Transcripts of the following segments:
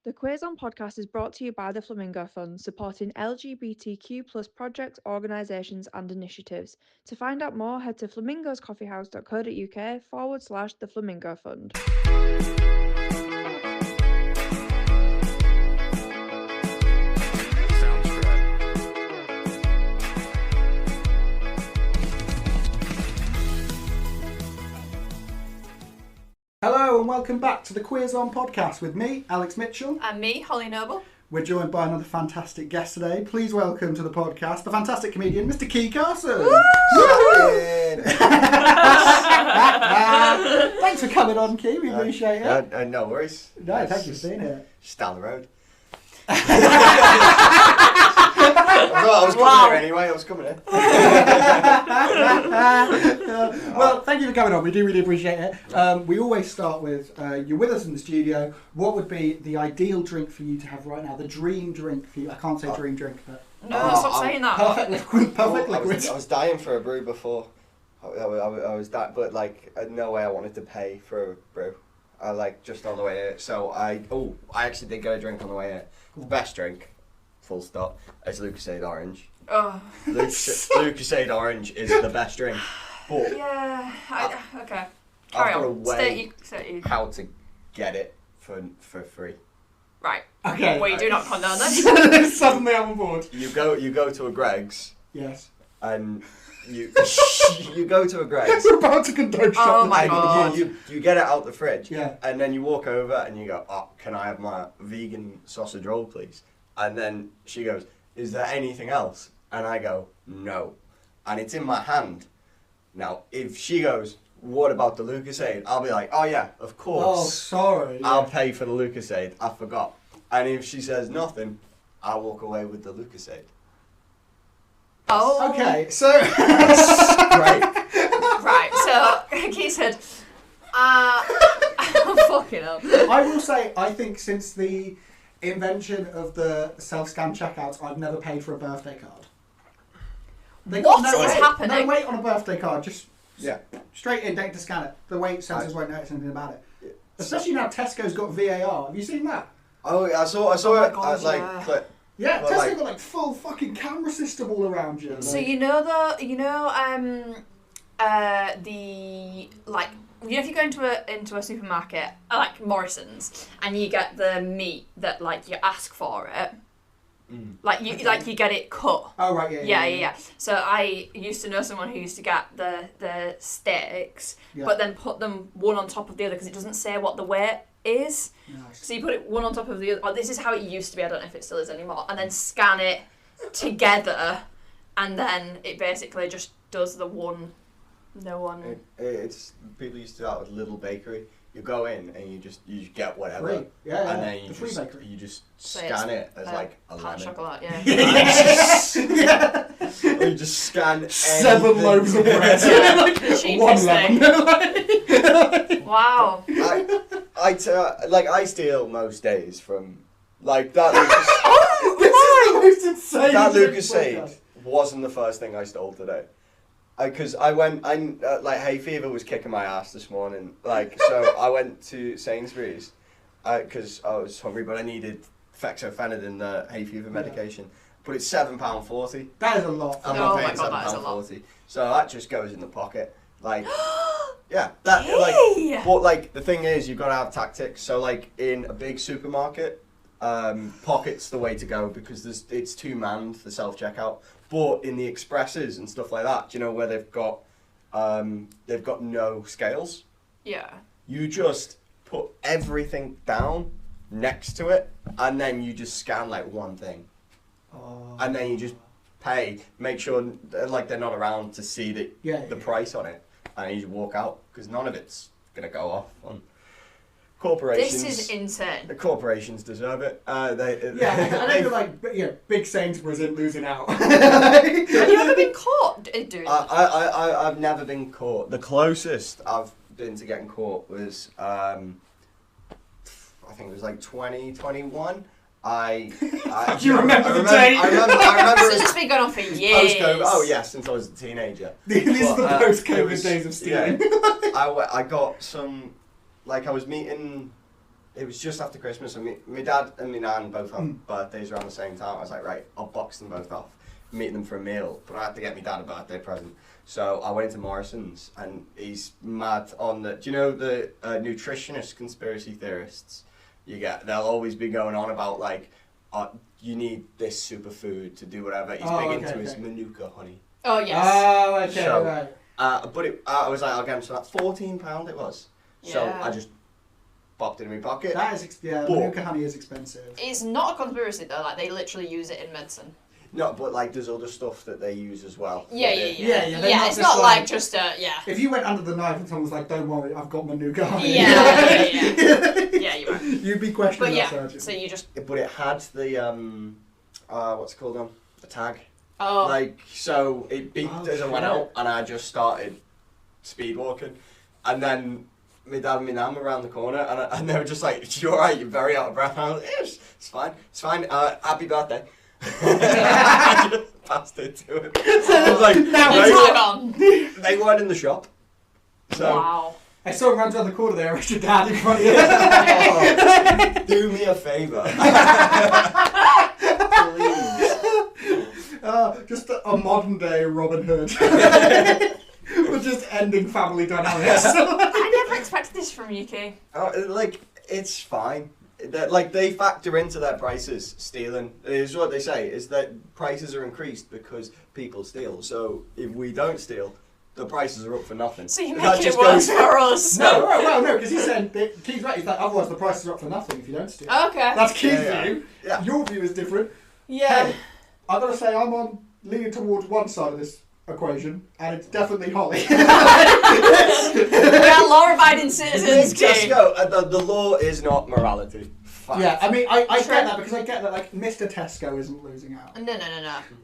The Quiz On podcast is brought to you by the Flamingo Fund, supporting LGBTQ+ projects, organisations and initiatives. To find out more, head to flamingoscoffeehouse.co.uk/the Flamingo Fund. Hello and welcome back to the Quiz On podcast with me, Alex Mitchell. And me, Hollie Noble. We're joined by another fantastic guest today. Please welcome to the podcast the fantastic comedian, Mr. Kie Carson. Thanks for coming on, Kie. We appreciate it. No worries. No, thank you for being here. Just down the road. I was coming here anyway. I was coming here. Well, thank you for coming on. We do really appreciate it. We always start with, you're with us in the studio. What would be the ideal drink for you to have right now? The dream drink for you? I can't say dream drink, but... No, stop saying that. Perfect liquid. Perfect liquid. I was dying for a brew before. I was that, but like, no way I wanted to pay for a brew. I like just on the way here. So I actually did get a drink on the way here. Cool. The best drink, full stop, is Lucasade Orange. Oh. Lucasade Orange is the best drink. But yeah, okay. I've Carry got a on. way State how to get it for free. Right. Okay. We do not condone this. Suddenly I'm on board. You go to a Greg's. Yes. And you go to a Greg's. We're about to condone shit. Oh my god. You get it out the fridge. Yeah. And then you walk over and you go, oh, can I have my vegan sausage roll, please? And then she goes, is there anything else? And I go, no. And it's in my hand. Now, if she goes, what about the Lucasade? I'll be like, oh yeah, of course. Oh, sorry. I'll pay for the Lucasade. I forgot. And if she says nothing, I'll walk away with the Lucasade. Oh. Okay, so... Right. Right, so he said, fucking up. I will say, I think since the invention of the self-scan checkouts, I've never paid for a birthday card. What is happening? No wait on a birthday card, just Yeah. straight in, don't to scan it. The wait sensors won't notice anything about it. Especially now Tesco's got VAR. Have you seen that? Oh, I saw my it. God, I was like, yeah. clip. Yeah, Well, Tesco like- got like full fucking camera system all around you. So like- the if you go into a supermarket like Morrison's and you get the meat that like you ask for it, like you get it cut. Oh right, Yeah. So I used to know someone who used to get the steaks, Yeah. but then put them one on top of the other because it doesn't say what the weight is. Nice. So you put it one on top of the other. Oh, this is how it used to be. I don't know if it still is anymore. And then scan it together, and then it basically just does the one. No one. It's people used to do that with Little Bakery. You go in and you just get whatever, Free. Yeah, and then the free bakery. you just So scan it's, it as like a hot lemon. chocolate, yeah. Yeah. Or you just scan 7 anything. loaves of bread. The cheapest One thing. lemon. Wow. I steal most days from like that. This is the most insane That drink Lucasade podcast. wasn't the first thing I stole today. Because like hay fever was kicking my ass this morning. Like, so I went to Sainsbury's because I was hungry, but I needed fexofenadine, the hay fever medication. But it's £7.40. That is a lot. I'm Oh not my paying God, that is a lot. £7.40. So that just goes in the pocket. Like, yeah, that Hey! like. But like the thing is, you've got to have tactics. So like in a big supermarket, pocket's the way to go because it's two-manned, the self-checkout. But in the expresses and stuff like that, do you know where they've got no scales? Yeah. You just put everything down next to it, and then you just scan like one thing, and then you just pay. Make sure like they're not around to see the price on it, and you just walk out because none of it's gonna go off on. Corporations. This is insane. The corporations deserve it. I know like big Sainsbury's isn't losing out. Have you ever been caught doing that? I've never been caught. The closest I've been to getting caught was I think it was like 2021. Do you remember the date? I remember. This has been going on for years. Post-COVID. Oh yeah, since I was a teenager. These are the post-COVID was- days of stealing. Yeah, I got some. Like I was meeting it was just after Christmas, and my dad and my nan both had birthdays around the same time. I was like, right, I'll box them both off, meet them for a meal, but I had to get my dad a birthday present. So I went to Morrison's, and he's mad on the, do you know the nutritionist conspiracy theorists? They'll always be going on about like, you need this superfood to do whatever. He's big into his Manuka honey. Oh, yes. Oh, okay, So, right. But I was like, I'll get him, so that £14 it was. So Yeah. I just popped it in my pocket. That is, Manuka honey is expensive. It's not a conspiracy though, like they literally use it in medicine. No, but like there's other stuff that they use as well. Yeah. they're not It's just not like- like just yeah. If you went under the knife and someone was like, don't worry, I've got Manuka honey. Yeah, you are. You'd be questioning But that yeah, surgeon. so you just But it had the what's it called the tag. oh Like so it beeped as I went shit. out, and I just started speed walking, and then my dad and my nan were around the corner, and they were just like, "You alright? You're very out of breath." And I was like, "Yes, it's fine, it's fine. Happy birthday." I just passed it to him. I was like, Now the it's tag on. they weren't in the shop, so. Wow. I saw him run around the corner there with your dad in front of you. Oh, do me a favour. Please. Just a modern day Robin Hood. We're just ending family dynamics. I never expected this from you, Kie. Like, it's fine. Like, they factor into their prices, stealing. Is what they say, is that prices are increased because people steal. So, if we don't steal, the prices are up for nothing. So you That make it just worse goes- for us. No, because he said, Keith's right, he's like, otherwise the prices are up for nothing if you don't steal. Okay. That's Keith's Yeah. view. Yeah. Your view is different. Yeah. Hey, I've got to say, I'm leaning towards one side of this equation, and it's definitely Hollie. We are law-abiding citizens, Kie. Tesco, the law is not morality. Fact. Yeah, I mean, I True. get that, because I get that, like, Mr. Tesco isn't losing out. No.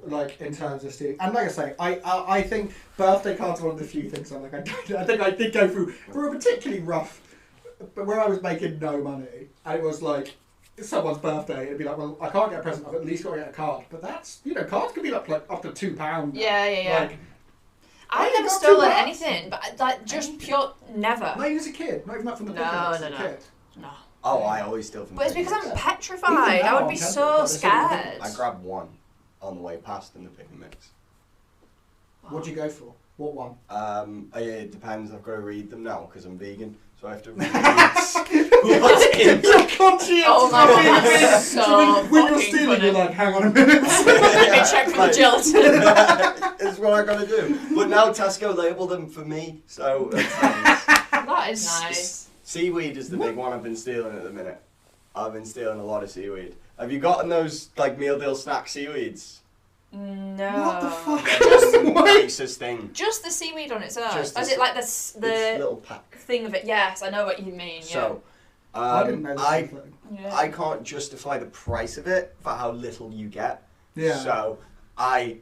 Like, in terms of stealing. And like I say, I think birthday cards are one of the few things I'm like, I think I did go through a particularly rough, but where I was making no money, and it was like, someone's birthday, it'd be like, well, I can't get a present, I've at least got to get a card. But that's, cards can be like up to £2. Yeah. Like, I've I never got stolen $2. anything, but like just pure never. not even as a kid, not even up from the No, pocket, as a no. kid. No. Oh, I always steal from But it's because I'm picnics. petrified. Even now, I would be I'm so tempted, scared. I grabbed one on the way past in the pick and mix. What'd you go for? What one? It depends. I've got to read them now because I'm vegan, so I have to read what's in. You're conscious! Oh my god, that's So so when you're fucking stealing, funny. you're like, hang on a minute. Let me check for the gelatin. It's what I gotta do. But now Tesco label them for me, so that's nice. That is nice. Seaweed is the big one I've been stealing at the minute. I've been stealing a lot of seaweed. Have you gotten those like meal deal snack seaweeds? No. What the fuck? They're the What? nicest thing. Just the seaweed on its own. Just Is the it like the It's the little pack. thing of it? Yes, I know what you mean. Yeah. So, I didn't know this I was a thing. Yeah. I can't justify the price of it for how little you get. Yeah. So I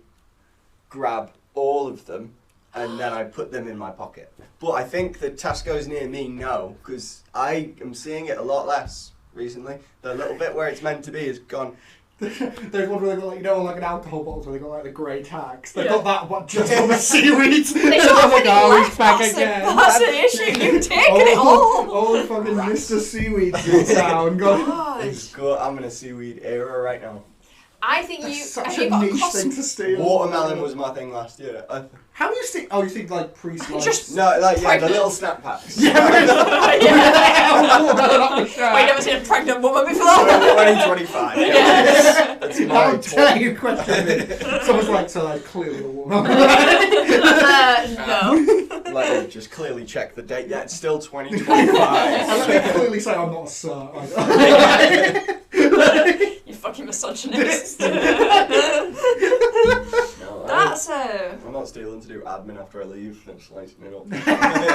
grab all of them and then I put them in my pocket. But I think that Tesco's near me know because I am seeing it a lot less recently. The little bit where it's meant to be is gone. There's one where they got like, like an alcohol bottles where they got like the grey tags. They've Yeah. got that one just on the seaweeds. They And should I'm have like, any oh, left. he's back That's again. That's the issue. You've taken it all. Oh, fucking Mr. Seaweed's in town. God. God. It's good. I'm in a seaweed era right now. I think you. That's such have a you got niche cost- thing to steal. Watermelon was my thing last year. How do you think? Oh, you think like pre-sliced? Just- No, like yeah, the Pregnant. little snack packs. Yeah. Watermelon up the shaft. Wait, never seen a pregnant woman before? 2025. Yeah. That's How my dare you question me? Someone's like, so like clearly a woman. No. Like, just clearly check the date. Yeah, it's still And 2025. let me clearly say I'm not a sir. You fucking misogynist. No, That's I'm not stealing to do admin after I leave. I'm slicing it up.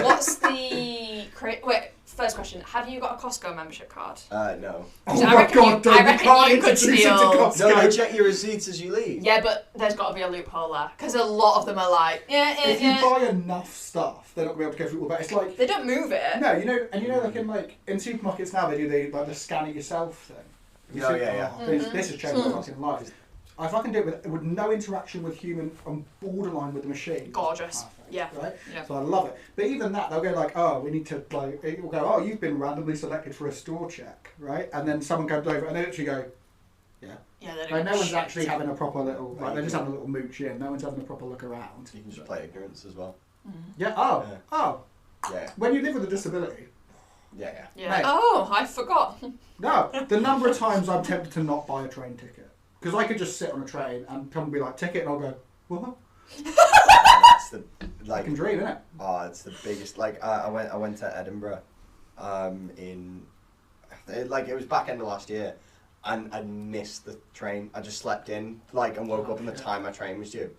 What's the wait? First question: have you got a Costco membership card? No. Oh I my reckon god, you- don't I you reckon can't you could introduce it to steal- Costco. No, they check your receipts as you leave. Yeah, but there's got to be a loophole there because a lot of them are like, If you buy enough stuff, they're not going to be able to go through all that. It's like, They don't move it. no, like in supermarkets now they do the scan it yourself thing. Oh, yeah. This has changed my fucking life. if I can do it with no interaction with human, on borderline with the machine. Gorgeous. Perfect, Yeah. Right. Yeah. So I love it. But even that, they'll go like, oh, we need to like. It will go, oh, you've been randomly selected for a store check, right? And then someone comes over and they literally go, yeah. Yeah, they're Like, no one's shit. actually having a proper little. Like, they're just having a little mooch in. No one's having a proper look around. You can just play ignorance as well. Yeah. Oh. Yeah. Oh. Yeah. When you live with a disability. Yeah. Yeah. Mate. Oh, I forgot. No, the number of times I'm tempted to not buy a train ticket. Because I could just sit on a train and come and be like, ticket, and I'll go, what? That's the I can dream, innit? Oh, it's the biggest. Like I went to Edinburgh, it was back end of last year, and I missed the train. I just slept in, and woke up in the time my train was due,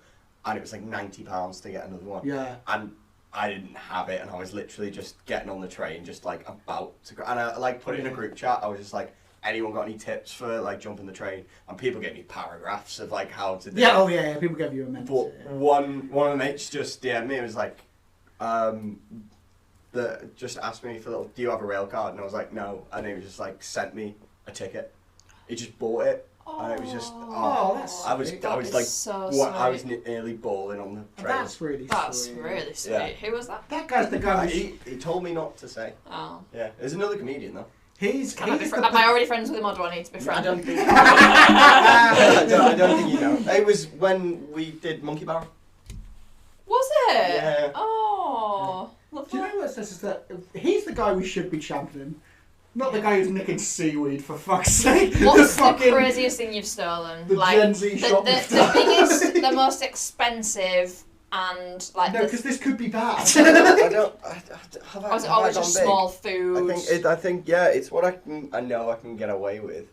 and it was like £90 to get another one. Yeah. And I didn't have it, and I was literally just getting on the train, just about to go. And I put it in a group chat. I was just like, anyone got any tips for jumping the train? And people gave me paragraphs of how to do it. Yeah, oh yeah, people give you a mentor. But one of the mates just DM'd me and was like, just asked me for do you have a rail card? And I was like, no. And he was just sent me a ticket. He just bought it. And it was just, that's I was sweet. So I was sweet. nearly bawling on the train. That's really That's sweet. really sweet. Yeah. Who was that? That guy's the guy. He told me not to say. Oh. Yeah, there's another comedian though. Am I already friends with him, or do I need to be friends? I don't think. I don't think you know. It was when we did Monkey Barrel. Was it? Yeah. Oh, lovely. Do you know what this is? That he's the guy we should be championing, not the guy who's nicking seaweed for fuck's sake. What's the craziest thing you've stolen? The Gen Z the shoplifter. biggest, the most expensive, and No, because this could be bad. I don't. was it always just small food? I think yeah, it's what I know I can get away with.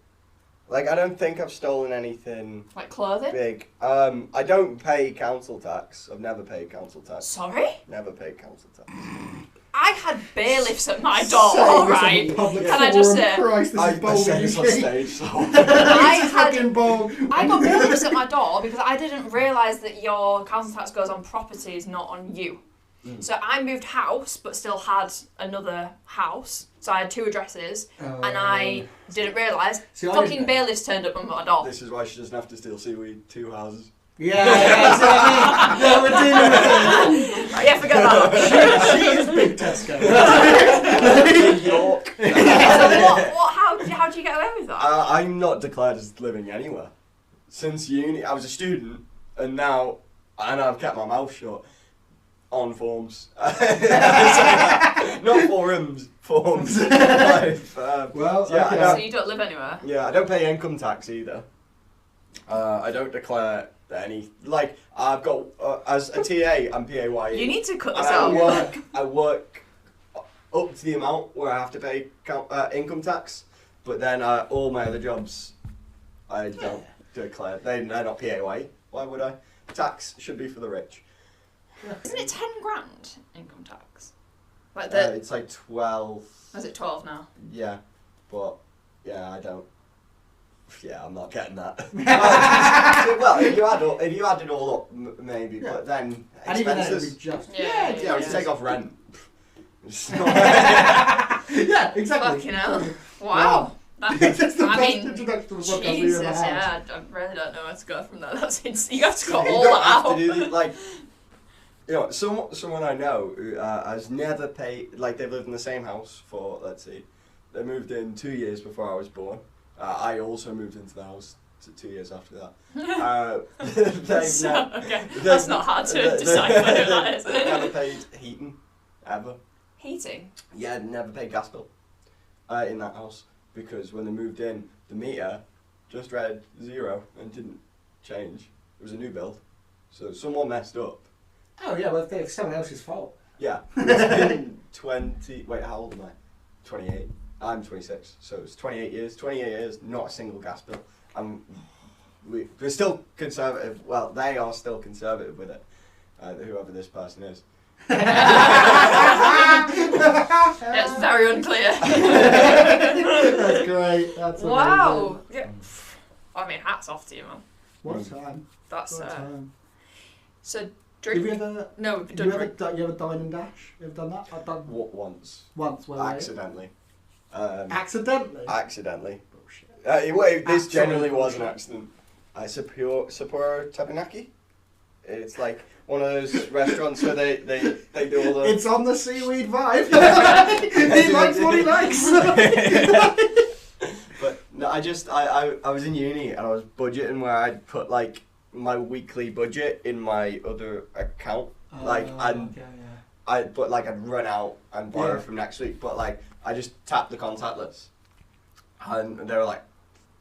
I don't think I've stolen anything Like clothing? big. I don't pay council tax. I've never paid council tax. Sorry? Never paid council tax. I had bailiffs at my door, alright? Can I just say? Christ, this I is bold said this on UK. stage, so. I got bailiffs at my door because I didn't realise that your council tax goes on properties, not on you. So I moved house, but still had another house. So I had two addresses, and I didn't realise. See, I Fucking didn't- bailiffs turned up at my door. This is why she doesn't have to steal seaweed. 2 houses. Yeah, yeah, we're dealing with it. Yeah, forget that. She is big Tesco. New York. So how do you get away with that? I'm not declared as living anywhere. Since uni, I was a student, and I've kept my mouth shut on forms. Not forums, forms. Well, yeah, okay. So you don't live anywhere? Yeah, I don't pay income tax either. I don't declare any. I've got as a TA, I'm PAYE. You need to cut this And out. I work up to the amount where I have to pay income tax, but then all my other jobs, I don't declare. They're not PAYE. Why would I? Tax should be for the rich. Isn't it 10 grand income tax? It's 12. Is it 12 now? Yeah, but yeah, I don't. Yeah, I'm not getting that. Well, if you add it all up, maybe, Yeah. but then And even then, it'd expenses. be just. Yeah, You take off rent. It's not- Yeah, exactly. Fucking hell. Wow. That's the I best mean, introduction to the podcast we've Jesus, ever had. yeah, I really don't know where to go from that. That's insane. You have to cut You all don't that have out. to do someone I know who has never paid. They've lived in the same house for, let's see, they moved in 2 years before I was born. I also moved into the house 2 years after that. Okay, that's not hard to decipher who that is. They've never paid heating, ever. Heating? Yeah, never paid gas bill in that house because when they moved in, the meter just read 0 and didn't change. It was a new build, so someone messed up. Oh yeah, well, it's someone else's fault. Yeah, it's been 20. Wait, how old am I? 28. I'm 26, so it's 28 years. 28 years, not a single gas bill. We're still conservative. Well, they are still conservative with it. Whoever this person is. It's very unclear. That's great. That's Wow. Yeah. I mean, hats off to you, man. What time? That's What time? so Have drink. you ever? No, we've Have done you drink. ever dine and dash? You ever done that? I've done Once. once. Where Accidentally. Accidentally. Accidentally. Bullshit. Wait, this generally was an accident. Sapporo Teppanyaki. It's like one of those restaurants where they do all the... It's on the seaweed vibe. He likes what he likes. But no, I was in uni and I was budgeting where I'd put like my weekly budget in my other account, I'd run out and borrow from next week, but like I just tapped the contactless, and they were like,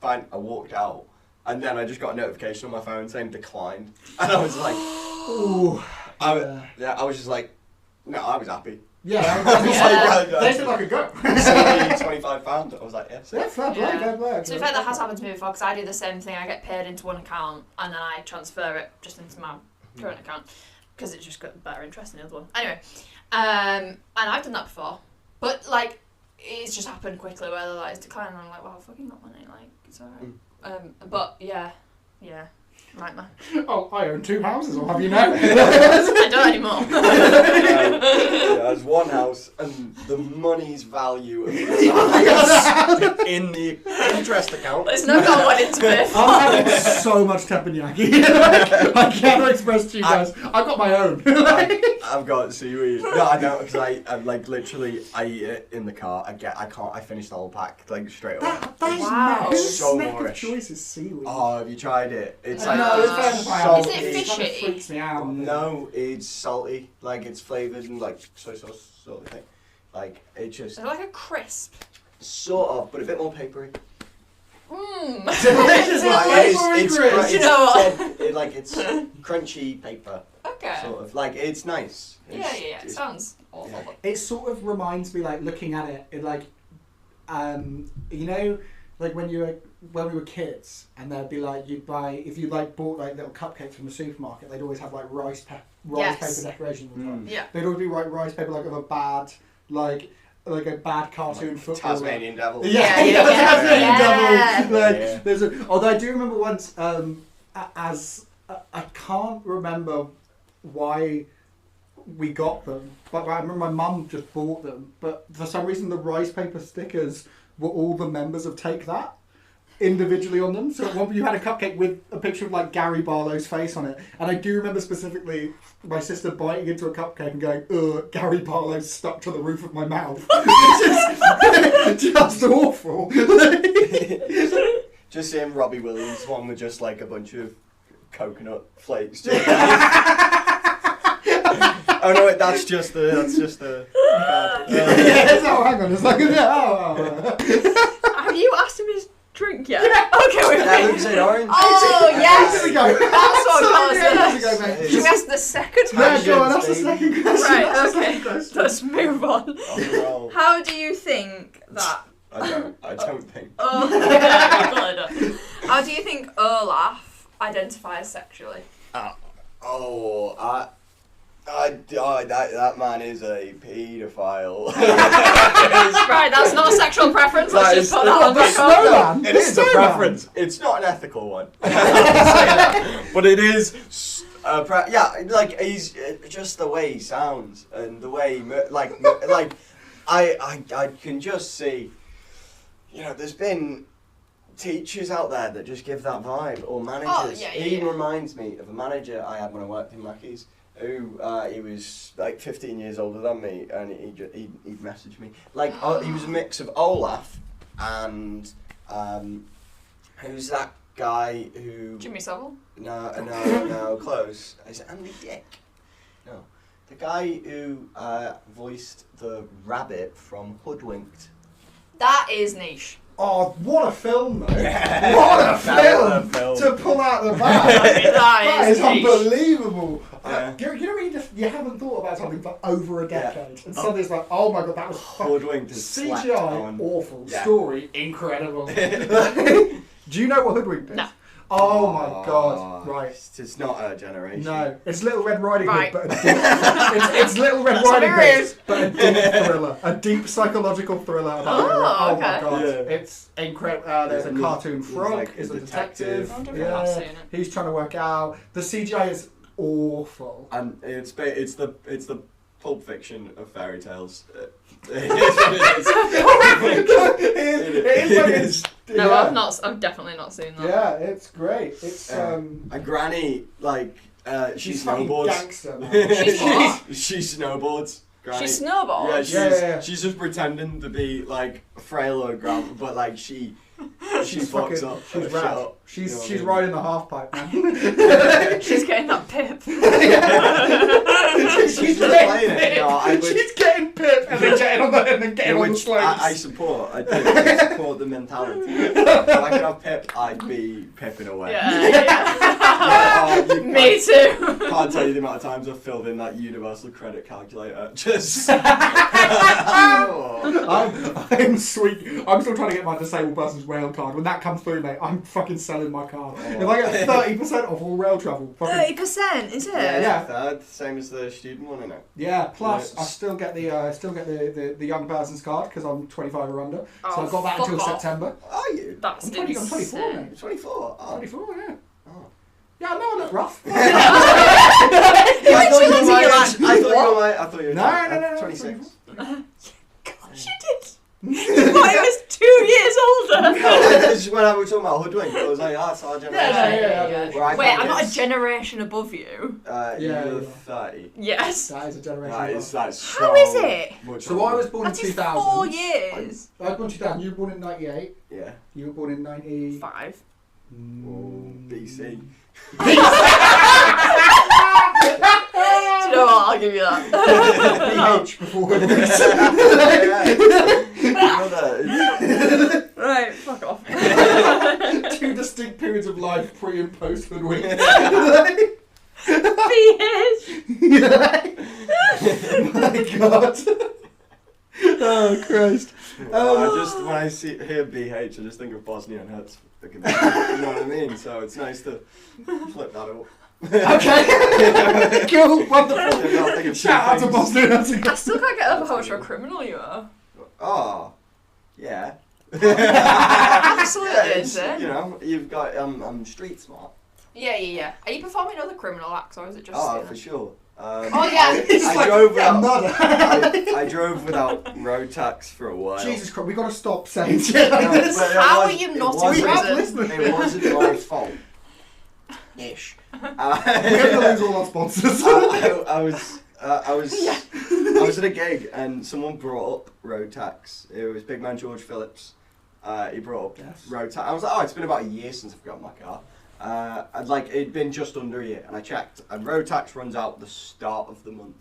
fine. I walked out, and then I just got a notification on my phone saying declined, and I was like, ooh, I was just like, no, I was happy. Yeah, they said I could go. £25. I was like, yes. Yeah, fair play. To be fair, that has happened to me before, because I do the same thing. I get paid into one account and then I transfer it just into my current account, because it's just got better interest in the other one. Anyway, and I've done that before, but like it's just happened quickly where they're like, it's declining, and I'm like, well, I've fucking got money, like it's alright. But yeah. Nightmare. Oh, I own 2 houses, I'll have you know. I don't anymore. There's one house, and the money's value of the in the interest account. There's no got one into this. I'm having so much teppanyaki. I cannot express to you guys. I've got my own. I've got seaweed. No, I don't, because I'm like literally, I eat it in the car. I finish the whole pack like straight away. That is wow. Whose So snack of Moorish. choice is seaweed? Oh, have you tried it? It's like no, it's fair enough. Is it It kind of fishy? freaks me out. No, it's salty. Like it's flavoured and like soy sauce sort of thing. Like it just They're like a crisp. sort of, but a bit more papery. Mmm. Delicious. It's Do you know what? it's crunchy paper. Okay. Sort of like it's nice. Yeah. It sounds awful. Yeah. But It sort of reminds me, like looking at it, like, you know, like when we were kids, and they'd be like, you'd buy, if you like bought like little cupcakes from the supermarket, they'd always have like rice paper decoration on top. Yeah. They'd always be like rice paper, like of a bad, like a bad cartoon footballer. Tasmanian devil. Yeah. Tasmanian devil. Like, Yeah. there's although I do remember once, I can't remember why we got them, but I remember my mum just bought them. But for some reason, the rice paper stickers were all the members of Take That individually on them. So at one point you had a cupcake with a picture of like Gary Barlow's face on it, and I do remember specifically my sister biting into a cupcake and going, "Ugh, Gary Barlow's stuck to the roof of my mouth," which is just awful. Just seeing Robbie Williams one with just like a bunch of coconut flakes. Oh no, that's just the. Oh, hang on, it's like have you asked him his drink yet? Okay, wait. That looks like orange. Oh yes. There we go. That's what There we caused go, it. mate. Should we ask the second Yeah, question? go on, that's the second question. Right, That's the okay. second question. Let's move on. Oh, How do you think that? I don't think. How do you think Olaf identifies sexually? That man is a paedophile. Right, that's not a sexual preference. Let's just put that on record. It is a preference. It's not an ethical one. But it is. Like he's just the way he sounds and the way he, I can just see. You know, there's been teachers out there that just give that vibe, or managers. Oh, yeah. He reminds me of a manager I had when I worked in Mackey's, who he was like 15 years older than me, and he'd message me. Like, he was a mix of Olaf and who's that guy who... Jimmy Savile? No, close. Is it Andy Dick? No. The guy who voiced the rabbit from Hoodwinked. That is niche. Oh, what a film, though. Yeah. What a film to pull out the bag. That is niche. unbelievable. Yeah. You know when you haven't thought about something for over a decade, and Oh. suddenly it's like, oh my god, that was Hoodwinked is slept CGI, on. awful, Yeah. story, incredible. Do you know what Hoodwinked is? No. Oh my god, right. It's not our generation. No, it's Little Red Riding Hood, Right. but a deep, it's Little Red That's Riding hilarious. Hood, but a deep thriller, a deep psychological thriller about Oh, oh my okay. god, Yeah. it's incredible. There's a Yeah. cartoon He's frog, like is a a detective. I wonder if I've seen it. He's trying to work out. The CGI is awful. And it's the Pulp Fiction of fairy tales. It is what it is. It is. No, Yeah. I've definitely not seen that. Yeah, it's great. It's A granny, like, she she's fucking snowboards. gangster, man. She's what? She snowboards. Granny. She snowboards? Yeah, she's just pretending to be like frail or grand, but like she fucks fucking, up. she's shit rad. up, She's you know what I she's mean? riding the half pipe, man. She's getting that pip. she's playing it. No, I would- She's getting pip and then getting on the Which slopes. I support. I do. I support the mentality. If I could have Pip, I'd be pipping away. Yeah. You Me too. can't tell you the amount of times I've filled in that universal credit calculator. Just. I'm sweet. I'm still trying to get my disabled person's rail card. When that comes through, mate, I'm fucking selling my car. If I get 30% off all rail travel, fucking 30%, is it? Yeah. Same as the student one, innit? yeah. Plus, Yeah. I still get the young person's card because I'm 25 or under. So Oh, I've got that fuck until off. September. Are you? That's I'm 24, insane. mate. 24. Oh. 24, yeah. Oh. Yeah, I know I look rough. I thought you were my You're age. like, I thought you were No, no, no, 26. Gosh, you did. You thought he was 2 years older. No, this is when I was talking about hoodwink. I was like, that's our generation. Yeah. Where I Wait, think I'm not a it's, generation above you. Yeah, you're yeah. 30. Yes. That is a generation. That's How is it? So I was born in That is 2000. 4 years. I was born in 2000. You were born in 98. Yeah. You were born in 90. 5. BC. Do you know what? I'll give you that. BH before. Right, fuck off. 2 distinct periods of life, pre and post hoodwink. BH. My God. Oh Christ. When I hear BH, I just think of Bosnian Hertz. You know what I mean? So it's nice to flip that up. Okay. Cool. Wonderful. Shout out to Boston. I still can't get over how much of a criminal you are. Oh, yeah. Absolutely, it's, is it? you know, you've got I'm street smart. Yeah. Are you performing other criminal acts or is it just stealing? For sure. Oh yeah. I drove without road tax for a while. Jesus Christ, we got to stop saying shit like No, this. but it How was- are you it not in wasn't- We have prison? listeners. It wasn't my fault. Ish. We're going to lose all our sponsors. I was at a gig and someone brought up road tax. It was big man George Phillips. He brought up road tax. I was like, it's been about a year since I've got my car. It'd been just under a year, and I checked, and road tax runs out the start of the month,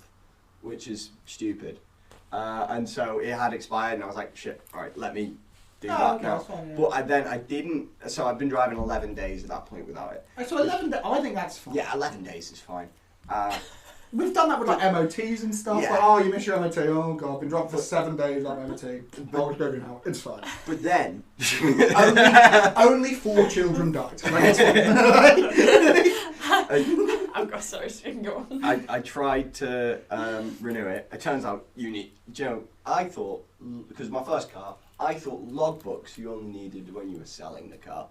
which is stupid. And so it had expired, and I was like, shit, all right, let me do that now. Fine, yeah. But I didn't. So I've been driving 11 days at that point without it. So 11 days, I think that's fine. Yeah, 11 days is fine. We've done that with like MOTs and stuff. Yeah. Like, oh, you miss your MOT. Oh god, I've been driving for 7 days without MOT. I'll go now. It's fine. But then, only 4 children died. Like, it's fine. I've got sorry, so you can go on. I tried to renew it. It turns out you need. Do you know, I thought, because my first car, I thought logbooks you only needed when you were selling the car.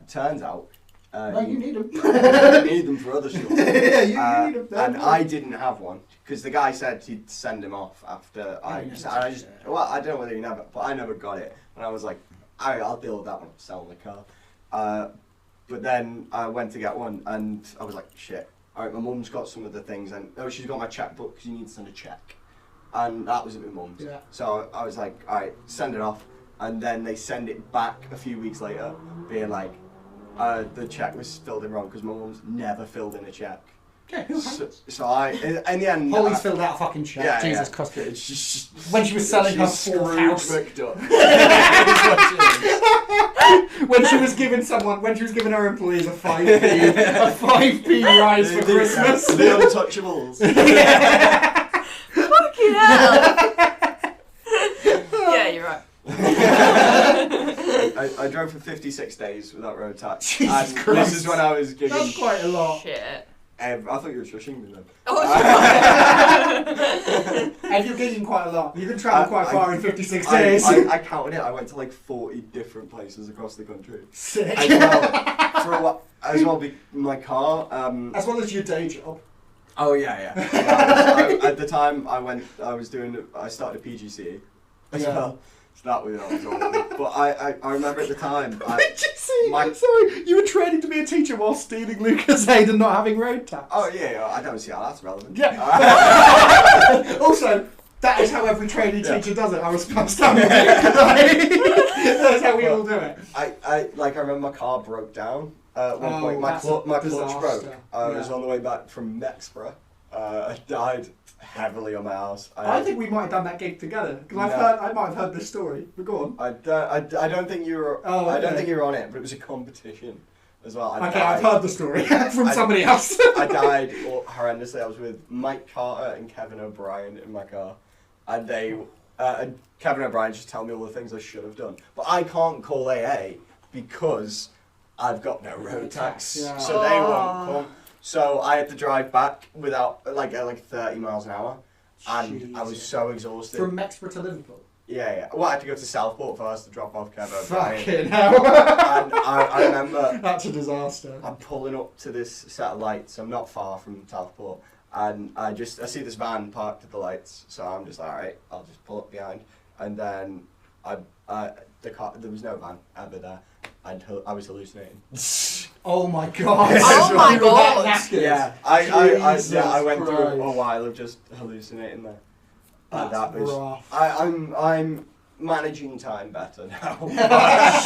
Turns out. No, you need them. You need them for other stuff. Yeah, you need them. And I didn't have one because the guy said he'd send him off after I don't know whether he never, but I never got it. And I was like, alright, I'll deal with that when I'm selling the car. But then I went to get one and I was like, shit. Alright, my mum's got some of the things and she's got my checkbook because you need to send a check. And that was at my mum's. Yeah. So I was like, alright, send it off. And then they send it back a few weeks later, being like, the check was filled in wrong because my mum's never filled in a check. Okay, So I, in the end, Holly's filled out a fucking check. yeah, Jesus yeah. Christ. It's just, When she was selling her she's fourth house. Scrooge McDuck. When she was giving her employees a 5p rise for Christmas. The Untouchables. Fucking hell. Yeah, you're right. I drove for 56 days without road tax. Jesus and Christ. this is when I was That's gigging. quite a lot. Shit. I thought you were shushing me then. Oh, And you're gigging quite a lot. You can travel quite far in 56 I days. counted it. I went to like 40 different places across the country. Sick. As well, be my car. As well as your day job. Oh yeah. At the time, I started a PGCE as well. So that was awful. But I remember at the time. PGCE. Sorry, you were training to be a teacher while stealing Lucasade and not having road tax. Oh yeah, I don't see how that's relevant. Yeah. Also, that is how every trainee teacher does it. I was supposed to. That's how we all do it. I remember my car broke down. At one point, my clutch broke. I was on the way back from Mexborough. I died heavily on my house. I think we might have done that gig together because I might have heard this story. But go on. I don't think you were. I don't think you were on it, but it was a competition as well. I've heard the story from somebody else. I died horrendously. I was with Mike Carter and Kevin O'Brien in my car, and Kevin O'Brien just told me all the things I should have done, but I can't call AA because I've got no road tax, so they won't come. So I had to drive back without like 30 miles an hour, and Jesus. I was so exhausted. From Mexborough to Liverpool. Yeah. Well, I had to go to Southport first to drop off Kevin O'Brien. Fucking hell. And I remember that's a disaster. I'm pulling up to this set of lights. I'm not far from Southport, and I see this van parked at the lights. So I'm just like, all right, I'll just pull up behind, and then the car, there was no van ever there, and I was hallucinating. Oh my god! Oh my god! Yeah, I went through a while of just hallucinating there. That's rough. I'm managing time better now.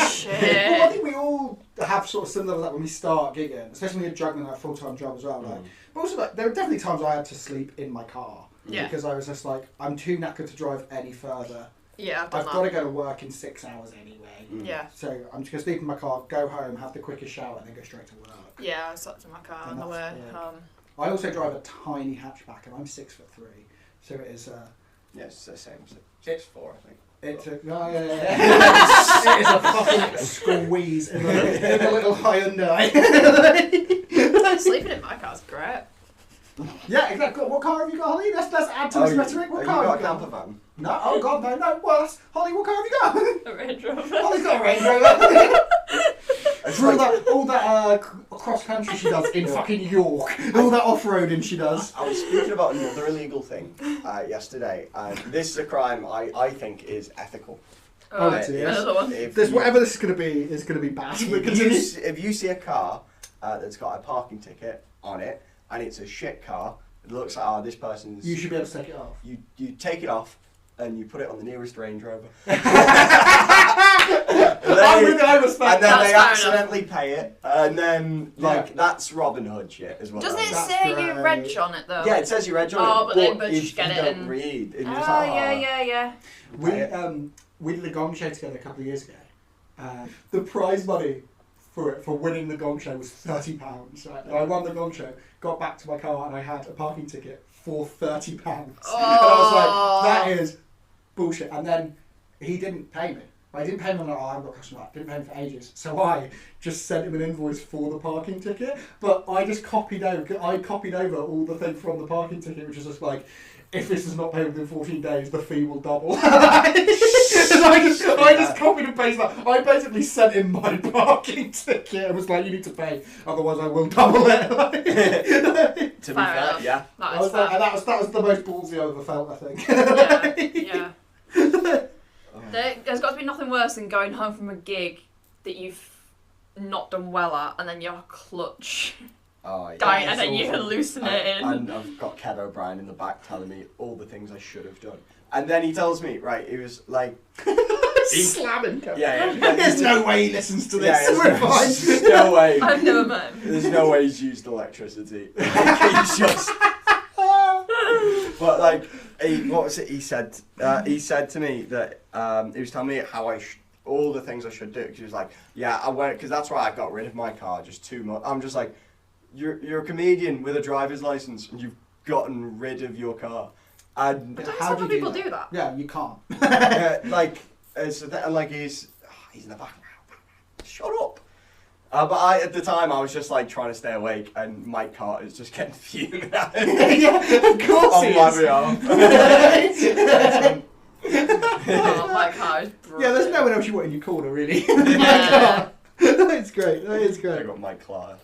Shit. Well, I think we all have sort of similar like when we start gigging, especially when you're juggling like a full-time job as well. Like, but also like there were definitely times I had to sleep in my car because I was just like I'm too knackered to drive any further. Yeah, I've got to go to work in 6 hours anyway. Yeah. So I'm just going to sleep in my car, go home, have the quickest shower, and then go straight to work. Yeah, I slept in my car on the way home. I also drive a tiny hatchback, and I'm 6'3", so it is. Yes, the same. 6'4", I think. It is a fucking squeeze in the little Hyundai. Sleeping in my car's great. Yeah, exactly. What car have you got, Hollie? Let's add to this rhetoric. What car have have you you got? A camper van? No, oh god, no. Well, Hollie, what car have you got? A Range Rover. Hollie's got a Range Rover. For all that cross country she does in fucking York, all that off roading she does. I was speaking about another illegal thing yesterday, and this is a crime I think is ethical. Oh, another one. Whatever this is going to be bad. If you see a car that's got a parking ticket on it, and it's a shit car, it looks like this person's. You should be able to take it off. You take it off. And you put it on the nearest Range Rover. I respect and then that's they accidentally pay it. And then, that's Robin Hood shit as well. Doesn't it say you reg on it, though? Yeah, it says you reg on it. Oh, but then if just get you it don't and... read. And yeah. We did the Gong Show together a couple of years ago. The prize money for winning the Gong Show was £30. Right? I won the Gong Show, got back to my car, and I had a parking ticket for £30. Oh. And I was like, that is bullshit. And then he didn't pay me. I didn't pay him. I'm like, I haven't got customer. Didn't pay him for ages. So I just sent him an invoice for the parking ticket. But I just copied over all the thing from the parking ticket, which is just like, if this is not paid within 14 days, the fee will double. I just copied and pasted that. I basically sent him my parking ticket and was like, you need to pay, otherwise I will double it. To be fair, yeah. That was the most ballsy I ever felt, I think. Yeah. There's got to be nothing worse than going home from a gig that you've not done well at, and then your clutch dying, and then you're hallucinating. And I've got Kev O'Brien in the back telling me all the things I should have done. And then he tells me, he was like... slamming Kev. Yeah. There's no way he listens to this. We're fine. There's no way. I've never met him. There's no way he's used electricity. He's just... But what was it he said? He said to me that he was telling me how all the things I should do. Because he was like, I went, because that's why I got rid of my car just too much. I'm just like, you're a comedian with a driver's license and you've gotten rid of your car. And but how do people do that? Yeah, you can't. He's in the background. Shut up. But at the time, I was just trying to stay awake, and Mike Carter's just getting fuming at him. Yeah, of course he is. Oh, Mike Carter's brilliant. Yeah, there's no one else you want in your corner, really. It's great. That is great. I got Mike Clark.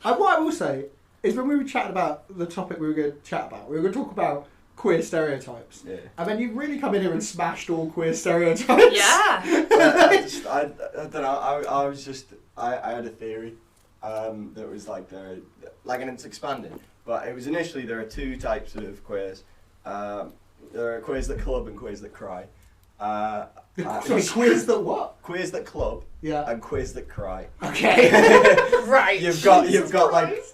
What I will say, is when we were chatting about the topic we were going to chat about. We were going to talk about queer stereotypes. Yeah. And then you really come in here and smashed all queer stereotypes. Yeah. I don't know. I had a theory that was like and it's expanding. But it was initially there are two types of queers. There are queers that club and queers that cry. Sorry, queers that what? Queers that club Yeah. and queers that cry. Okay. Right. You've got like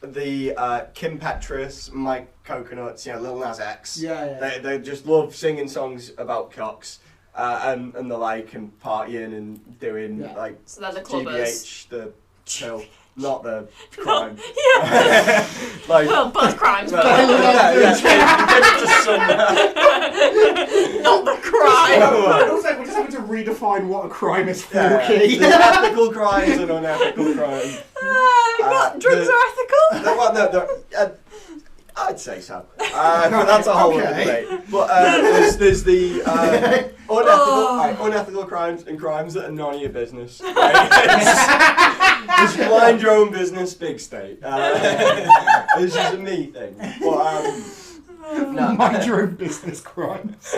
the Kim Petras, Mike Coconuts, Lil Nas X. Yeah. They just love singing songs about cocks and the like and partying and doing like So they're the clubbers. GBH, the chill, not the crime. Yeah. Like, Well, both crimes, but give it to some. not the crime. Also, we're just having to redefine what a crime is for, Kie. There's ethical crimes and unethical crimes. Drugs are ethical? I'd say so. But that's a whole other debate. But there's the unethical crimes and crimes that are none of your business. Right? It's mind your own business, big state. It's just a me thing. But, Mind your own business crimes.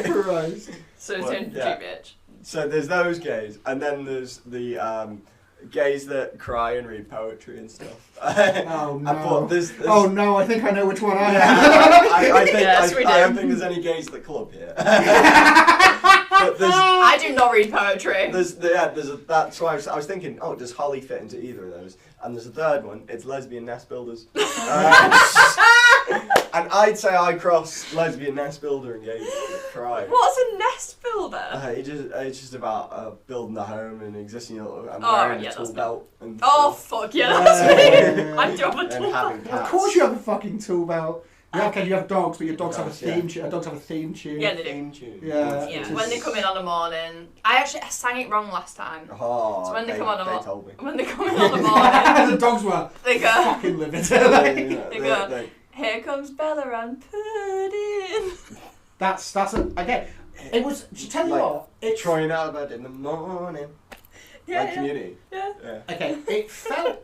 Christ. So it's in GBH. So there's those gays, and then there's the gays that cry and read poetry and stuff. Oh no! Oh no! I think I know which one I am. I don't think there's any gays that club here. But I do not read poetry. That's why I was thinking. Oh, does Hollie fit into either of those? And there's a third one. It's lesbian nest builders. And I'd say I cross lesbian nest builder and gay cry. What's a nest builder? It's just about building a home and existing and Oh, wearing yeah, a tool that's belt. And Oh, stuff. fuck yeah, that's me. Yeah. I do have a And tool having belt. cats. Of course you have a fucking tool belt. Yeah, okay, you have dogs, but your dogs have a Dogs, yeah. theme tune. Dogs have a theme tune. Yeah, they do. Theme tune. Yeah. Yeah, Just- when they come in on the morning. I sang it wrong last time. Oh, So when they come on they told me. When they come in on the morning, The dogs were they go, fucking livid. They go, here comes Bella and Pudding. That's again. It was. To tell you Like, what, it's Trying out of bed in the morning. Like Community. Yeah. okay. It felt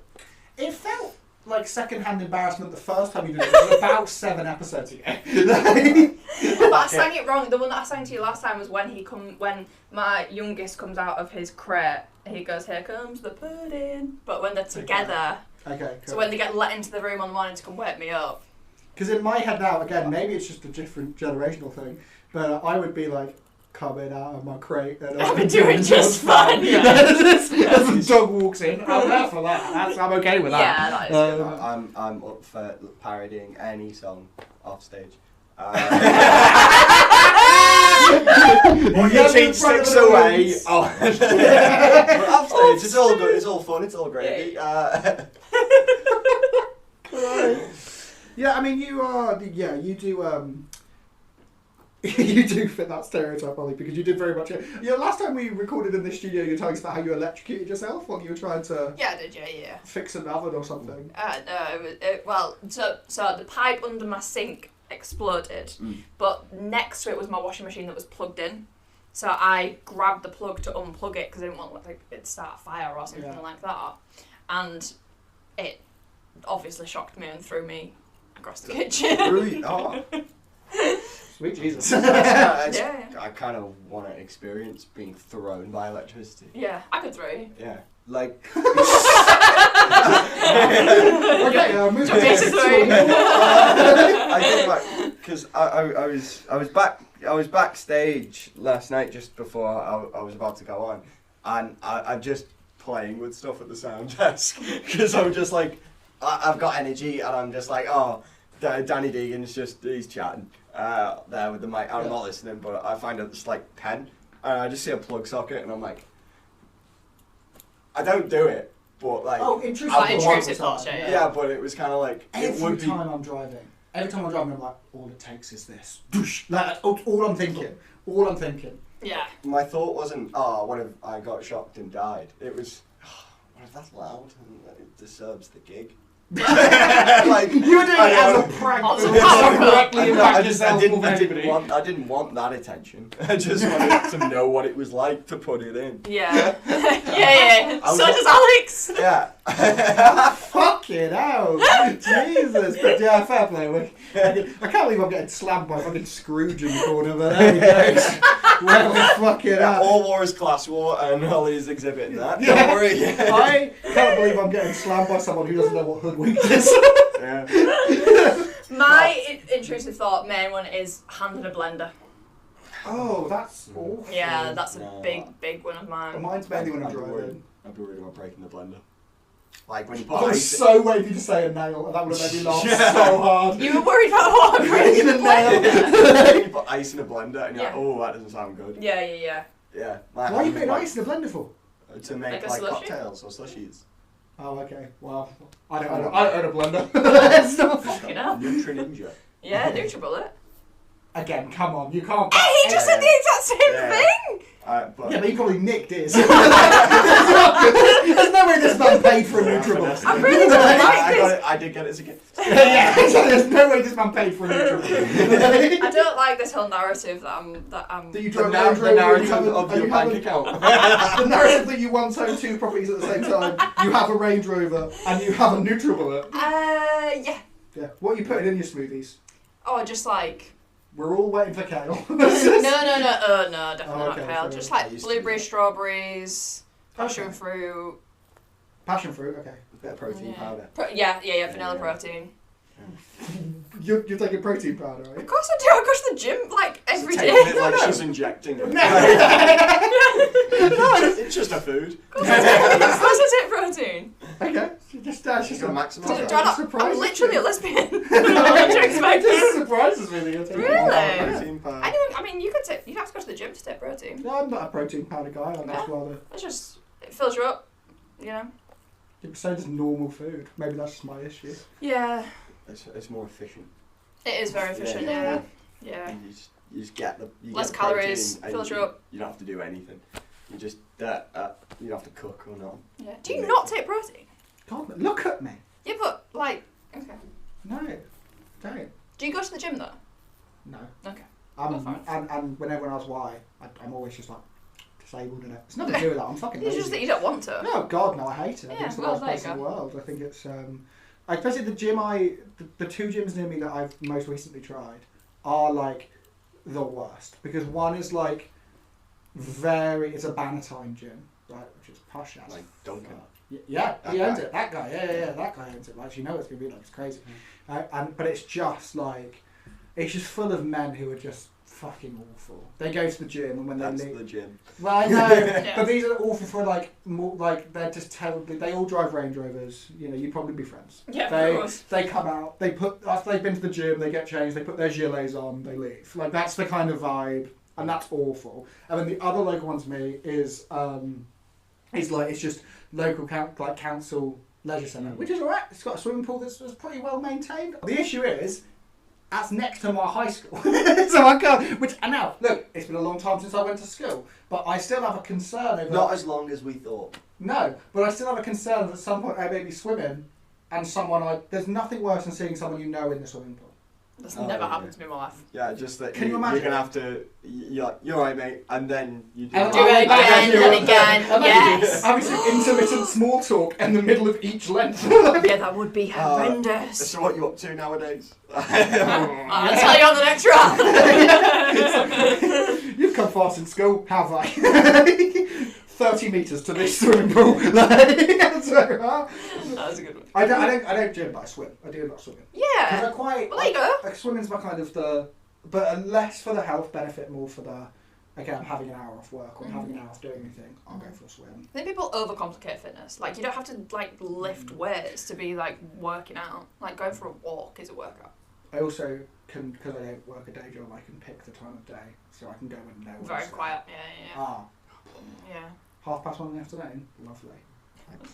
like second-hand embarrassment the first time you did it. It was about 7 episodes ago. But I sang it wrong. The one that I sang to you last time was when my youngest comes out of his crate. He goes, here comes the pudding. But when they're together, Okay. Cool. so when they get let into the room on the morning to come wake me up. Because in my head now, again, maybe it's just a different generational thing, but I would be like coming out of my crate and I'd be doing just fine. Yeah. As the dog walks in, I'm there for that. I'm okay with that. Yeah, that is good. I'm up for parodying any song off stage. Well, Your cheat sticks away. Oh. But off stage, it's all good. It's all fun. It's all great. Yeah, I mean, you are. Yeah, you do. You do fit that stereotype, Ollie, because you did very much. Last time we recorded in the studio, you were telling us about how you electrocuted yourself while you were trying to. Yeah, did you? Yeah. Fix an oven or something. No, so the pipe under my sink exploded, but next to it was my washing machine that was plugged in. So I grabbed the plug to unplug it because I didn't want it to start a fire or something like that, and it obviously shocked me and threw me across the kitchen. Really? Oh. Sweet Jesus. I kind of want to experience being thrown by electricity. Yeah, I could throw you. Yeah. Like. Okay, move on. I think like because I was backstage last night just before I was about to go on, and I'm just playing with stuff at the sound desk because I'm just like I've got energy and I'm just like Danny Deegan's he's chatting there with the mic. I'm not listening, but I find it's like pen and I just see a plug socket and I'm like I don't do it. But like, intrusive thoughts, yeah, but it was kind of like every time I'm driving, I'm like, all it takes is this. Like, all I'm thinking. Yeah. My thought wasn't, what if I got shocked and died? It was, what if that's loud and it disturbs the gig? Like, You were doing it as a prank. Directly impact yourself more than I anybody. didn't want that attention. I just wanted to know what it was like to put it in. Yeah. yeah. I was So like- does Alex. Yeah. Fucking hell. Jesus. But yeah, fair play. I can't believe I'm getting slammed by fucking Scrooge in the corner, but there we go. Well, fuck it Yeah, up. all war is class war, and Hollie's exhibiting that. Yeah. Don't worry. I can't believe I'm getting slammed by someone who doesn't know what hoodwinked is. Yeah. My intrusive thought, main one, is hand in a blender. Oh, that's awful. Yeah, that's a No. big one of Well, mine. mine's mainly when I'm I'd be worried. driving. I'd be worried about breaking the blender. Like when you I put was ice. so waiting to say a nail, and that would have made me laugh Yeah. so hard. You were worried about what? Breaking a nail. When you put ice in a blender and you're Yeah. like, oh, that doesn't sound good. Yeah. Yeah. Why are you putting ice in a blender for? To make Like a like slushy? cocktails or slushies. Oh, okay. Well, I don't own a blender. It's not- Fucking hell. Nutri Ninja. Yeah, NutriBullet. Again, come on, you can't. Hey, he just said the exact same Yeah. thing! But Yeah, but he probably nicked his. There's no way this man paid for a Nutribullet. I really don't like I got this. it. I did get it as a gift. Yeah, there's no way this man paid for a Nutribullet. I don't like this whole narrative that I'm. Do you The, drive nar- Range the Rover and you narrative have a- of and your you have bank a- account. The narrative that you once owned two properties at the same time, you have a Range Rover and you have a Nutribullet. Yeah. Yeah. What are you putting in your smoothies? Oh, just like. We're all waiting for kale. No, definitely Oh, not okay, kale. fair Just enough. like I used to blueberries, do that. strawberries, passion Okay. fruit. Passion fruit, okay. A bit of protein powder. Yeah, vanilla Yeah. protein. You're taking protein powder, Of right? course I do. I go to the gym like every day. Taking it like she's injecting it. It's just a food. Of course I take protein. Okay. That's just You a gotta maximise Do, it. do I not, surprises I'm literally me. a lesbian. What do you expect? It surprises me that you're taking Really? Protein powder. Anyone, I mean, you don't have to go to the gym to take protein. No, I'm not a protein powder guy. I'm just rather. It's just, it fills you up, you know? So does normal food. Maybe that's just my issue. Yeah. It's more efficient. It is very efficient, yeah. Yeah. You just get the Less get the protein calories, and fills you up. You don't have to do anything. You just you don't have to cook or not. Yeah. Do you not take protein? God, look at me. Yeah, but, like, okay. No, don't. Do you go to the gym, though? No. Okay. Well, fine. And whenever I was I'm always just like disabled in it. It's nothing to do with that. I'm fucking It's lazy. just that you don't want to. No, God, no, I hate it. I think Yeah, it's the well, worst there you place in the go. world. I think it's, especially the gym the two gyms near me that I've most recently tried are like the worst. Because one is like it's a Bannatyne gym, right, which is posh as Like Duncan. Yeah, That he owns guy. it. That guy, yeah, that guy owns it. Like, you know it's gonna be like, it's crazy. But it's just like, it's just full of men who are just fucking awful. They go to the gym and when That's they leave. the gym. Well, I know, Yeah. but these are awful for like more like they're just terribly. They all drive Range Rovers. You know, you'd probably be friends. Yeah, They of course. they come out. They put after they've been to the gym. They get changed. They put their gilets on. They leave. Like that's the kind of vibe, and that's awful. And then the other local one to me is like it's just local council leisure centre, which is alright. It's got a swimming pool that's pretty well maintained. The issue is, that's next to my high school, so I can't. And now, look, it's been a long time since I went to school, but I still have a concern over. Not as long as we thought. No, but I still have a concern that at some point I may be swimming, and there's nothing worse than seeing someone you know in the swimming pool. That's Oh, never yeah. happened to me in my life. Yeah, just that Can you you're imagine? gonna have to. You're alright, mate, and then you do. And Do it again and again, yes. Having some intermittent small talk in the middle of each length. Yeah, that would be Uh, horrendous. So what you up to nowadays? I'll tell you on the next round. You've come fast in school, have I? 30 metres to this swimming pool. That was a good one. I don't gym, but I swim. I do a lot of swimming. Because Yeah. I quite. Well, there you go. Like swimming's my kind of but less for the health benefit, more for the. Okay, I'm having an hour off work or I'm having an hour off doing anything. I'll go for a swim. I think people overcomplicate fitness. Like, you don't have to, like, lift weights to be, like, working out. Like, going for a walk is a workout. I also can, because I don't work a day job, I can pick the time of day, so I can go when no one's Very there. quiet. Yeah. Ah, Yeah. 1:30 in the afternoon. Lovely.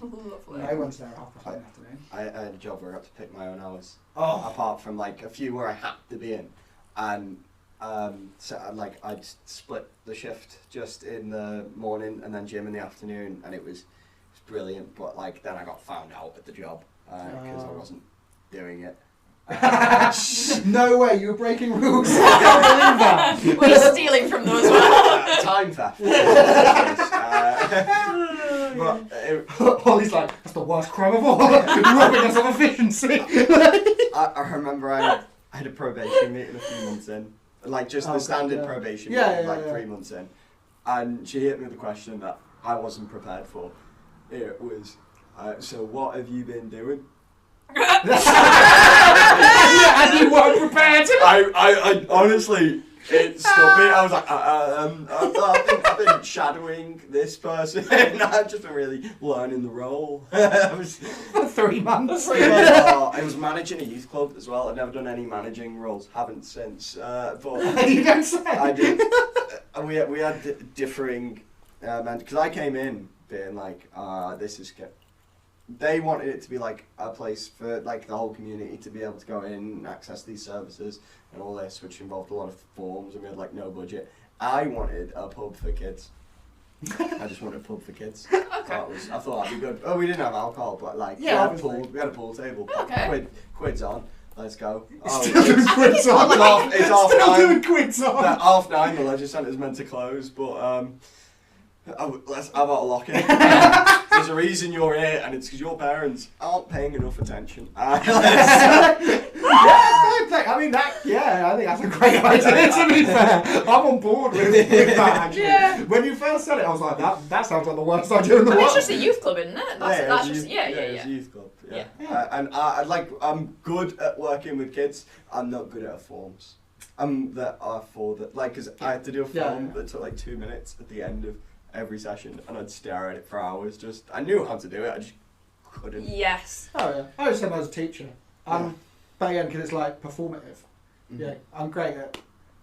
Lovely. No one's there at 1:30 in the afternoon. I had a job where I had to pick my own hours. Oh, Apart from like a few where I had to be in, and so I'd split the shift just in the morning and then gym in the afternoon, and it was brilliant. But like then I got found out at the job, because I wasn't doing it. No way, you were breaking rules. I can't believe that. Were you stealing from them as well? Time theft. Holly's like, that's the worst crime of all. Robbing us of efficiency. I remember I had a probation meeting a few months in, like just the standard probation meeting, like 3 months in, and she hit me with a question that I wasn't prepared for. It was, so what have you been doing? And you weren't prepared. I honestly, it stopped me. I was like, I've been shadowing this person. I've just been really learning the role. For 3 months. I was managing a youth club as well. I've never done any managing roles. Haven't since. But You don't say. I did. We had differing, because I came in being like, this is good. They wanted it to be like a place for like the whole community to be able to go in and access these services and all this, which involved a lot of forms, and we had like no budget. I wanted a pub for kids. I just wanted a pub for kids. Okay. I thought that'd be good. Oh, we didn't have alcohol, but like Yeah, we had a pool table. Okay. Quids on. Let's go. Still doing quids on. It's half Still nine. doing quids on. At 9:30, the leisure centre's meant to close, but let's have a lock in. There's a reason you're here, and it's because your parents aren't paying enough attention. I mean, I think that's a great idea, to be fair. I'm on board with that, actually. Yeah. When you first said it, I was like, that sounds like the worst idea in the I mean, it's world. just a youth club, isn't it? That's just, It's a youth club. Yeah. And I'm good at working with kids. I'm not good at forms. Because I had to do a form that took like 2 minutes at the end of every session, and I'd stare at it for hours. I knew how to do it, I just couldn't. Yes. Oh, yeah. I was saying I was a teacher. But again, because it's like performative. Mm-hmm. Yeah, I'm great at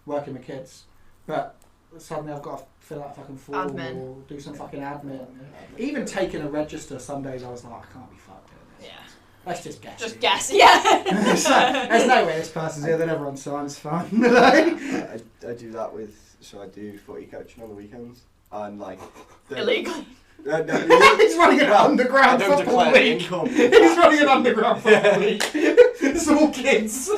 working with kids, but suddenly I've got to fill out a fucking form Admin. or do some fucking admin. Even taking a register, some days I was like, I can't be fucked doing this. Yeah. Let's just guess. Just guess, yeah. There's no way this person's here, then everyone's fine, it's fine. I do that so I do footy coaching on the weekends, and like... Illegally. He's running an underground I don't football declare league. income. He's running an underground football league. It's all kids.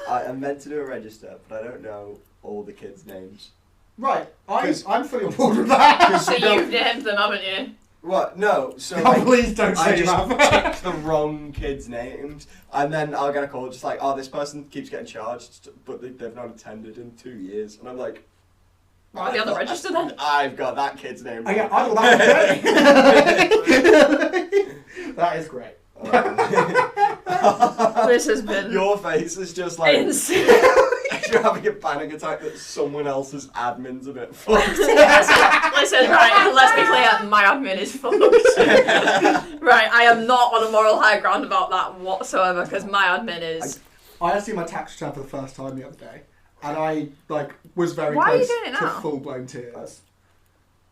I'm meant to do a register, but I don't know all the kids' names. Right, I'm fully on board with that. So you've named them, haven't you? What? No, so Oh, like, please don't I say just that. pick the wrong kids' names, and then I'll get a call just like, oh, this person keeps getting charged, but they've not attended in 2 years, and I'm like, Why are they on the register then? I've got that kid's name. I wrong. thought that is great. This has been Your face is just like insane. you're having a panic attack that someone else's admin's a bit fucked. Listen, right, let's be clear, my admin is fucked. Right, I am not on a moral high ground about that whatsoever, because my admin is... I had seen my tax return for the first time the other day, and I was very Why are you close doing it to now? full-blown tears.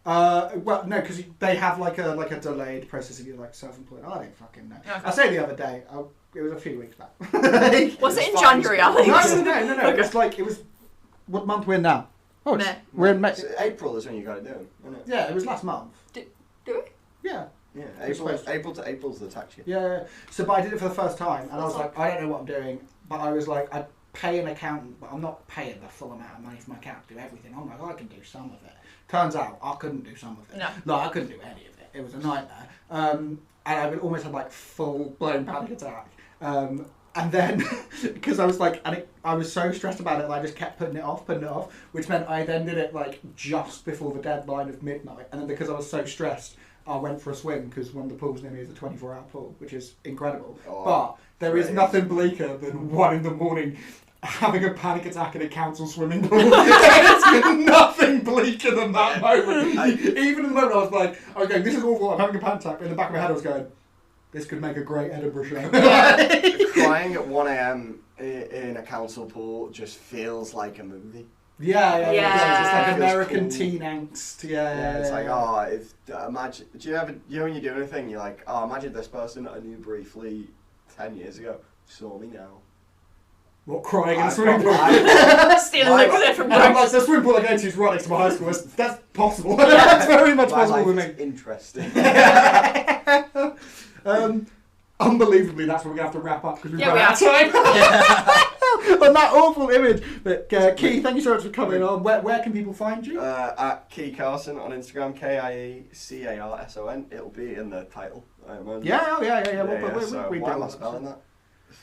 Well, no, because they have like a delayed process if you're like self-employed. I don't fucking know. Okay. I say the other day. It was a few weeks back. Was it in fine. January, Alex? No. Okay. It was. What month we're in now? Oh, May. we're in May. So April is when you got to do them, isn't it? Yeah, it was last month. Do we? Yeah. Yeah, It's supposed to. April to April's the tax year. Yeah. So, but I did it for the first time, and I was like, I don't know what I'm doing, but I was like, I'd pay an accountant, but I'm not paying the full amount of money for my accountant to do everything. I'm like, I can do some of it. Turns out, I couldn't do some of it. No. I couldn't do any of it. It was a nightmare. And I would almost had like full-blown panic attack. And then, because I was like, I was so stressed about it that I just kept putting it off, which meant I then did it like just before the deadline of midnight. And then because I was so stressed, I went for a swim because one of the pools near me is a 24-hour pool, which is incredible. Oh, but there is great. nothing bleaker than 1 a.m. having a panic attack in a council swimming pool. There's nothing bleaker than that moment. Even in the moment I was like, okay, this is awful, I'm having a panic attack. In the back of my head I was going, this could make a great Edinburgh show. Crying at 1 a.m. in a council pool just feels like a movie. Yeah. It's like Feels American cool. teen angst. It's like, imagine. Do you ever, when you do anything, you're like, oh, imagine this person that I knew briefly 10 years ago saw me now. What, crying in a I've swimming pool? got- Stealing liquid from I'm Greg. like, the swimming pool I go to is right next to my high school. That's possible. That's very much My possible life with is me. interesting. Unbelievably, that's where we're going to have to wrap up because we've Yeah, run we out of time. On that awful image. But Kie, thank you so much for coming on. Where can people find you? At Kie Carson on Instagram, KIECARSON. It'll be in the title, I imagine. Yeah. So We why do am I that. spelling that?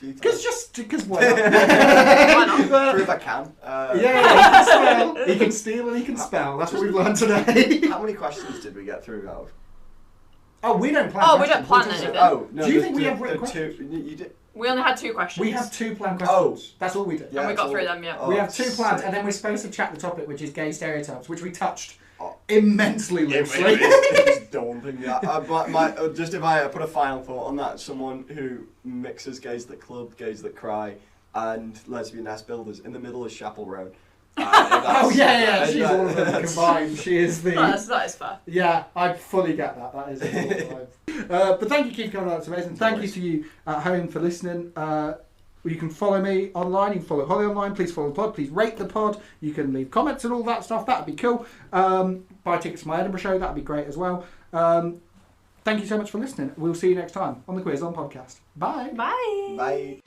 Because why not? Why not? Prove I can. He can steal and he can spell. That's what we've learned today. How many questions did we get through out? Oh, we don't plan. Oh, we don't questions. plan anything. Oh, no. Do you think we have written questions? You did. We only had 2 questions. We have 2 planned questions. Oh. That's all we did. And we got it's through all- them, yeah. oh, We have 2 plans, sick. and then we're supposed to chat the topic, which is gay stereotypes, which we touched Oh. immensely loosely. It's daunting. Yeah. Just if I put a final thought on that, someone who mixes gays that club, gays that cry, and lesbian nest builders in the middle of Chapel Road. Oh yeah, she's all of them combined. She is the. That is fair. Yeah, I fully get that. That is a cool vibe. But thank you, Keith, for coming on. That's amazing. Thank you to you at home for listening. You can follow me online. You can follow Holly online. Please follow the pod. Please rate the pod. You can leave comments and all that stuff. That'd be cool. Buy tickets to my Edinburgh show. That'd be great as well. Thank you so much for listening. We'll see you next time on the Quiz On podcast. Bye. Bye. Bye.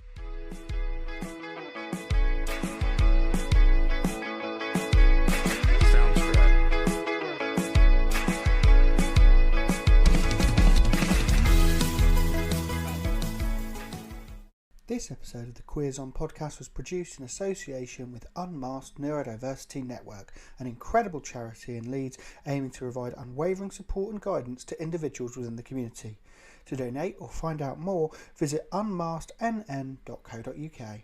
This episode of the Quiz On podcast was produced in association with Unmasked Neurodiversity Network, an incredible charity in Leeds aiming to provide unwavering support and guidance to individuals within the community. To donate or find out more, visit unmaskednn.co.uk.